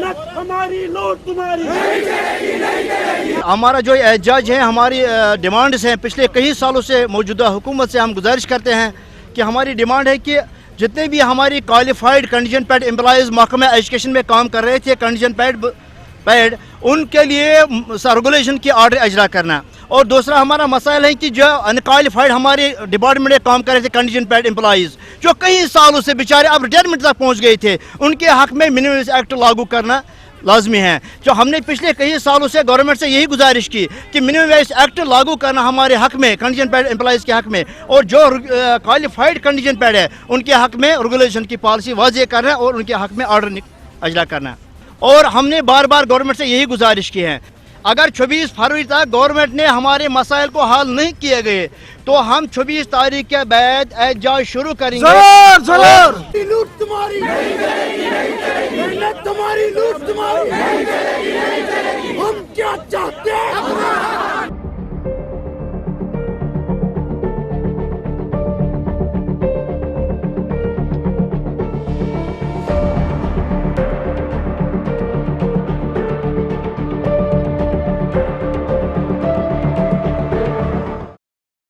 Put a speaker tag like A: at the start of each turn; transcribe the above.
A: हमारी लूट तुम्हारी।
B: हमारा जो एहतजाज है, हमारी डिमांड्स हैं पिछले कई सालों से मौजूदा हुकूमत से हम गुजारिश करते हैं कि हमारी डिमांड है कि जितने भी हमारी क्वालिफाइड कंडीशन पेड एम्प्लॉयज़ महकमा एजुकेशन में काम कर रहे थे, कंडीशन पेड उनके लिए रेगुलेशन की ऑर्डर अजरा करना। और दूसरा हमारा मसाइल है कि जो अनक्वालिफाइड हमारे डिपार्टमेंट में काम कर रहे थे कंडीशन पेड एम्प्लॉयज़, जो कई सालों से बेचारे अब रिटायरमेंट तक पहुँच गए थे, उनके हक में मिनिमम वेज एक्ट लागू करना लाजमी है। जो हमने पिछले कई सालों से गवर्नमेंट से यही गुजारिश की कि मिनिमम वेज एक्ट लागू करना हमारे हक में, कंडीशन पेड एम्प्लॉयज़ के हक में, और जो क्वालिफाइड कंडीशन पेड है उनके हक में रेगुलेशन की पॉलिसी वाज़ेह करना और उनके हक में ऑर्डर अजरा करना। और हमने बार बार गवर्नमेंट से यही गुजारिश की है, अगर 26 फरवरी तक गवर्नमेंट ने हमारे मसाइल को हल नहीं किए गए तो हम 26 तारीख के बाद एहतजाज शुरू करेंगे।
A: लूट तुम्हारी, तुम्हारी लूट तुम्हारी।